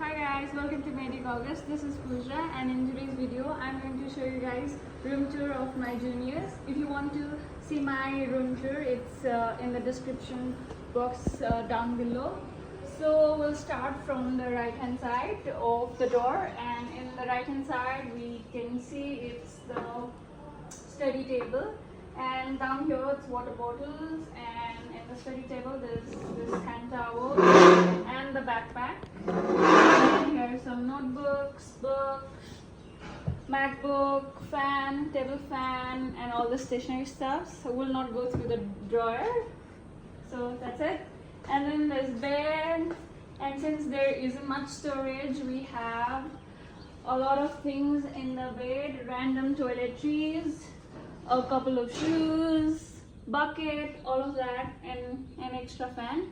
Hi guys, welcome to Medicaugust. This is Pooja, and in today's video I'm going to show you guys room tour of my juniors. If you want to see my room tour, it's in the description box down below. So we'll start from the right hand side of the door, and in the right hand side we can see it's the study table, and down here it's water bottles, and in the study table there's this hand towel and the backpack. And here are some notebooks, books, MacBook, fan, table fan, and all the stationery stuff. So we'll not go through the drawer. So that's it. And then there's bed, and since there isn't much storage, we have a lot of things in the bed, random toiletries, a couple of shoes, bucket, all of that, and an extra fan.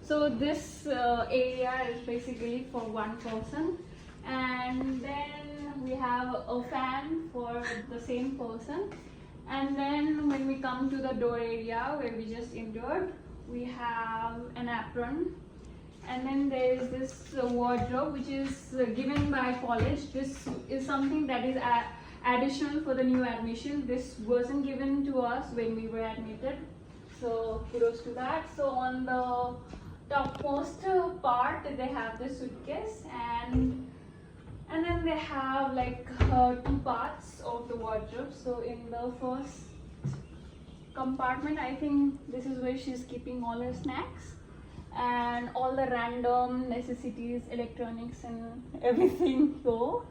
So this area is basically for one person, and then we have a fan for the same person. And then when we come to the door area where we just entered, we have an apron, and then there is this wardrobe which is given by college. This is something that is additional for the new admission. This wasn't given to us when we were admitted, so kudos to that. So on the topmost part they have the suitcase, and then they have like two parts of the wardrobe. So in the first compartment, I think this is where she's keeping all her snacks and all the random necessities, electronics and everything go,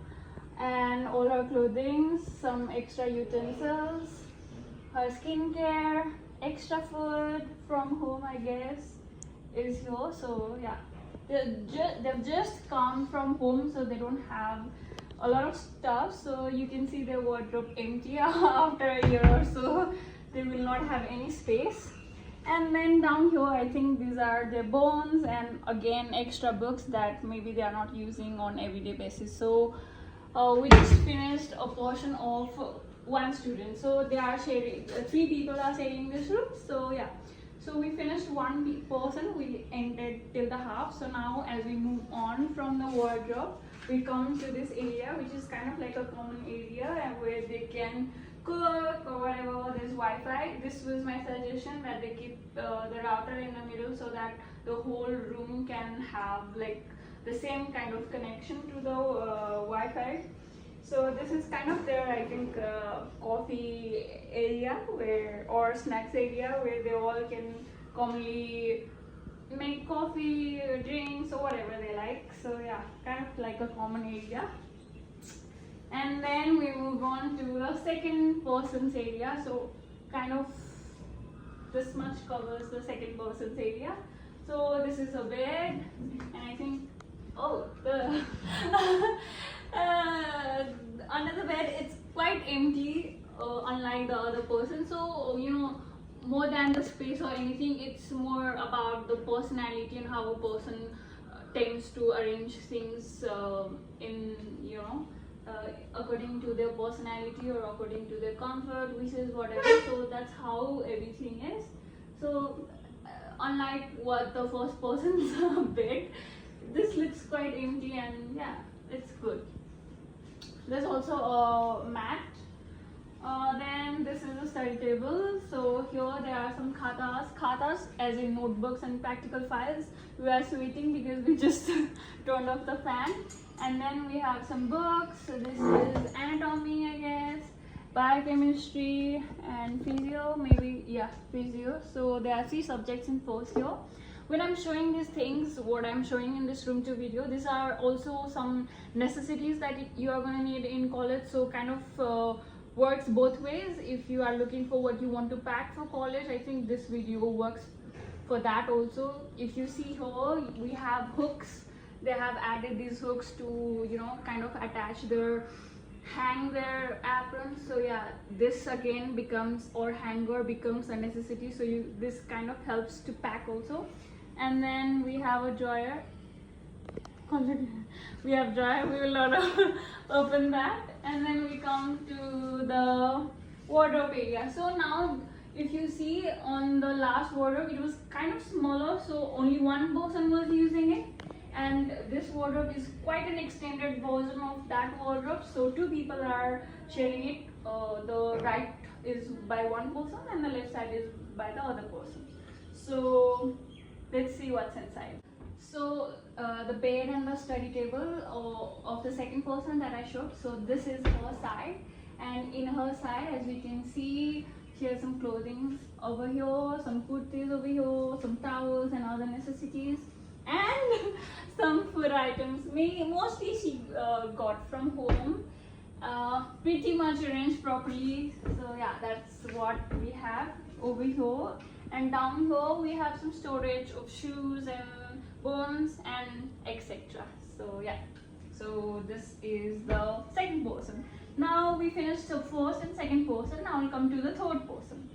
and all her clothing, some extra utensils, her skincare, extra food from home I guess is here. So yeah, they've just come from home, so they don't have a lot of stuff. So you can see their wardrobe empty after a year or so. They will not have any space. And then down here I think these are their bones, and again extra books that maybe they are not using on everyday basis. So we just finished a portion of one student, so they are sharing, three people are sharing this room. So yeah, so we finished one person, we ended till the half. So now as we move on from the wardrobe, we come to this area which is kind of like a common area, and where they can cook or whatever. There's Wi-Fi. This was my suggestion, that they keep the router in the middle so that the whole room can have like the same kind of connection to the Wi-Fi. So this is kind of their, I think, coffee area or snacks area, where they all can commonly make coffee, drinks, or whatever they like. So yeah, kind of like a common area. And then we move on to the second person's area. So kind of this much covers the second person's area. So this is a bed, and I think, oh, the under the bed it's quite empty, unlike the other person. So you know, more than the space or anything, it's more about the personality and how a person tends to arrange things in, you know, according to their personality or according to their comfort, wishes, whatever. So that's how everything is. So unlike what the first person's bed, this looks quite empty, and yeah, it's good. There's also a mat. Then this is a study table. So here there are some khatas as in notebooks and practical files. We are sweating because we just turned off the fan. And then we have some books. So this is anatomy, I guess, biochemistry, and physio, maybe, yeah, physio. So there are 3 subjects in first year. When I'm showing these things, what I'm showing in this room tour video, these are also some necessities that you are going to need in college. So kind of works both ways. If you are looking for what you want to pack for college, I think this video works for that also. If you see here, we have hooks. They have added these hooks to, you know, kind of attach their, hang their aprons. So yeah, this again becomes, or hanger becomes, a necessity. So this kind of helps to pack also. And then we have a drawer. We have drawer, we will not open that. And then we come to the wardrobe area. So now if you see on the last wardrobe, it was kind of smaller, so only one person was using it. And this wardrobe is quite an extended version of that wardrobe, so two people are sharing it. The right is by one person and the left side is by the other person. So let's see what's inside. So the bed and the study table of the second person that I showed, so this is her side, and in her side, as we can see, she has some clothing over here, some kurtis over here, some towels and other necessities, and some food items. Mostly she got from home, pretty much arranged properly. So yeah, that's what we have over here. And down here we have some storage of shoes and bones and etc. So yeah, so this is the second person. Now we finished the first and second person. Now we'll come to the third person.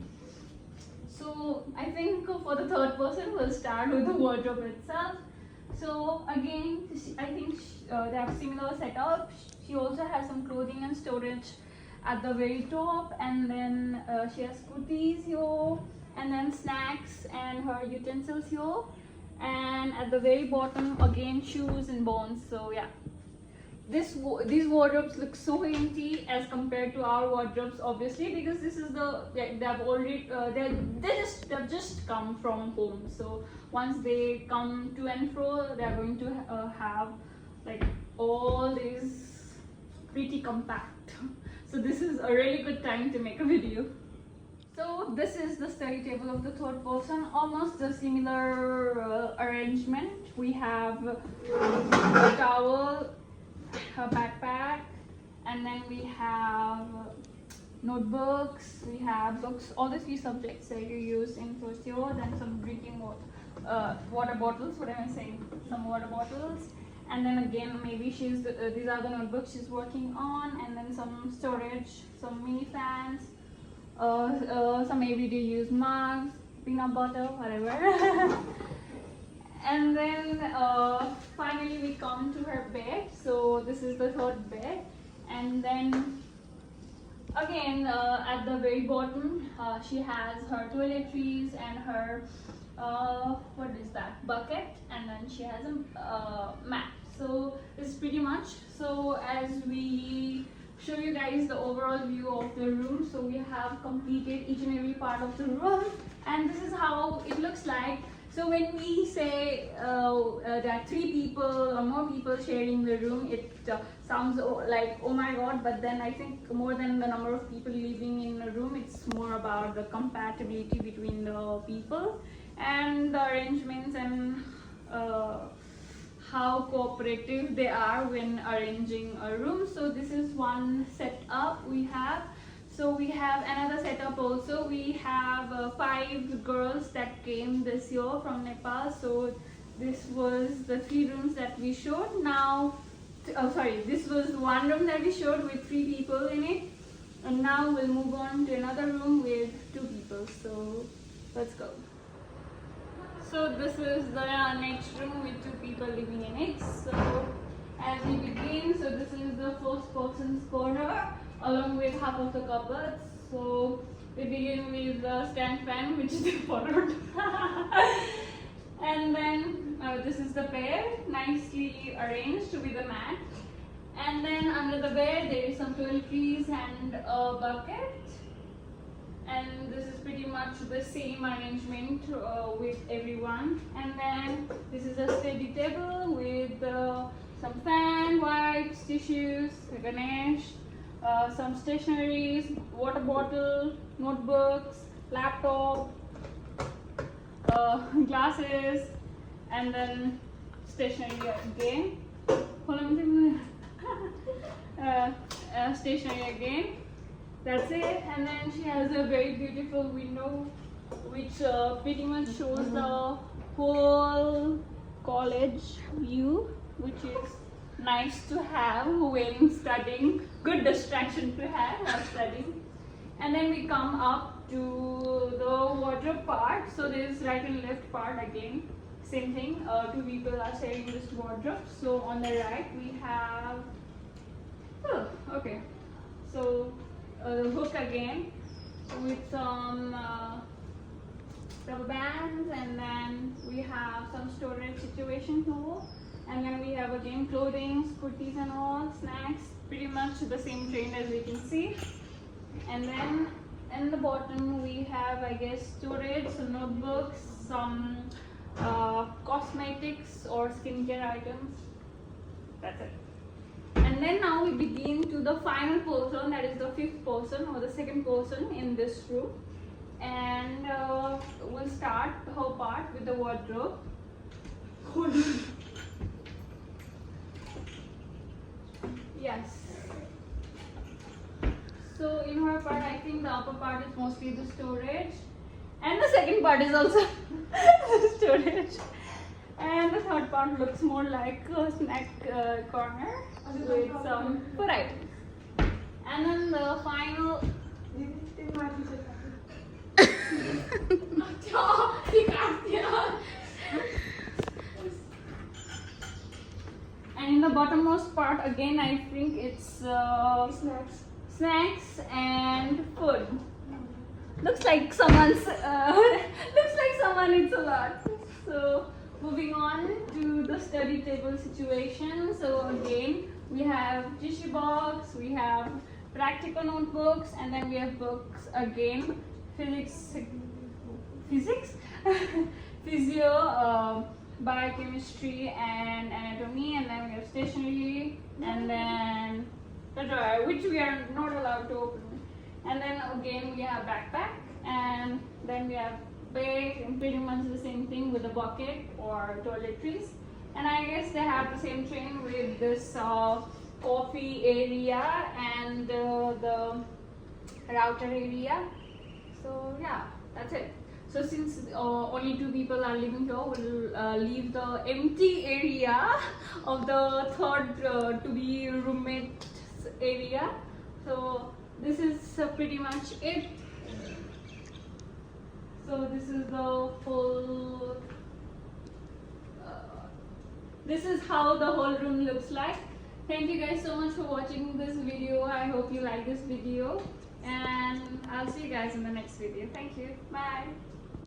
So I think for the third person we'll start with the wardrobe itself. So again, I think they have similar setup. She also has some clothing and storage at the very top, and then she has kurtis here, and then snacks and her utensils here, and at the very bottom again shoes and bones. So yeah, these wardrobes look so empty as compared to our wardrobes, obviously, because this is they've just come from home. So once they come to and fro, they're going to have like all these pretty compact. So this is a really good time to make a video. So this is the study table of the third person, almost a similar arrangement. We have a towel, a backpack, and then we have notebooks, we have books, all the three subjects that you use in first year, then some drinking water bottles, what am I saying, some water bottles, and then again maybe these are the notebooks she's working on, and then some storage, some mini fans, some everyday use mugs, peanut butter, whatever. And then finally we come to her bed. So this is the third bed, and then again at the very bottom she has her toiletries and her what is that, bucket, and then she has a mat. So this is pretty much. So as we show you guys the overall view of the room, so we have completed each and every part of the room, and this is how it looks like. So when we say that 3 people or more people sharing the room, it sounds like, oh my god, but then I think more than the number of people living in a room, it's more about the compatibility between the people and the arrangements and how cooperative they are when arranging a room. So this is one setup we have. So we have another setup also. We have 5 girls that came this year from Nepal. So this was the 3 rooms that we showed. Now, this was one room that we showed with 3 people in it. And now we'll move on to another room with 2 people. So let's go. So this is the next room with 2 people living in it. So as we begin, so this is the first person's corner, along with half of the cupboards. So we begin with the stand fan, which they borrowed. And then this is the bed, nicely arranged with a mat. And then under the bed there is some toiletries and a bucket. And this is pretty much the same arrangement with everyone. And then this is a study table with some fan, wipes, tissues, Ganesh, some stationeries, water bottle, notebooks, laptop, glasses, and then stationery again. Stationery again. That's it. And then she has a very beautiful window which pretty much shows the whole college view, which is nice to have when studying, good distraction to have while studying. And then we come up to the wardrobe part. So there is right and left part again, same thing, 2 people are sharing this wardrobe. So on the right we have so the hook again with some rubber bands, and then we have some storage situation here, And then we have again clothing, kurtis and all, snacks, pretty much the same train as you can see. And then in the bottom we have, I guess, storage, some notebooks, some cosmetics or skincare items. That's it. And then now we begin to the final portion, that is the fifth portion or the second portion in this room. And we'll start her part with the wardrobe. Yes. So in her part, I think the upper part is mostly the storage, and the second part is also the storage, and the third part looks more like a snack corner with some food items. And then the final. And in the bottommost part again, I think it's snacks and food. Looks like someone's looks like someone eats a lot. So moving on to the study table situation. So again, we have tissue box, we have practical notebooks, and then we have books again, physics, physio, biochemistry and anatomy, and then we have stationery, and then the drawer, which we are not allowed to open. And then again we have backpack, and then we have bag, and pretty much the same thing with a bucket or toiletries. And I guess they have the same train with this coffee area and the router area. So yeah, that's it. So since only 2 people are living here, we'll leave the empty area of the third to be roommates area. So this is pretty much it. So this is the full, this is how the whole room looks like. Thank you guys so much for watching this video. I hope you like this video, and I'll see you guys in the next video. Thank you. Bye.